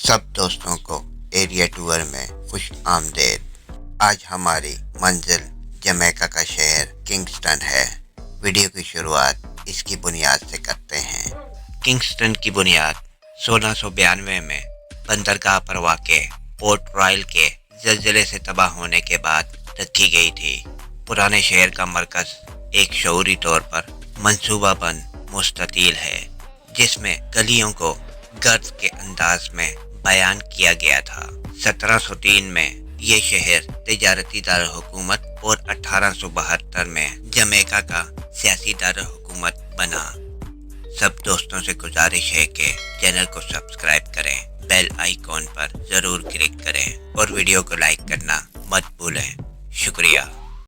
सब दोस्तों को एरिया टूर में खुश आमदेद। आज हमारी मंजिल जमैका का शहर किंगस्टन है। वीडियो की शुरुआत इसकी बुनियाद से करते हैं। किंगस्टन की बुनियाद 1692 में बंदरगाह पर वाक़े पोर्ट रॉयल के ज़लज़ले से तबाह होने के बाद रखी गई थी। पुराने शहर का मरकज़ एक शऊरी तौर पर मंसूबाबंद मुस्ततील है, जिसमें गलियों को गर्द के अंदाज में बयान किया गया था। 1703 में ये शहर तिजारती दारुल-हुकूमत और 1872 में जमैका का सियासी दारुल-हुकूमत बना। सब दोस्तों से गुजारिश है कि चैनल को सब्सक्राइब करें, बेल आइकॉन पर ज़रूर क्लिक करें और वीडियो को लाइक करना मत भूलें। शुक्रिया।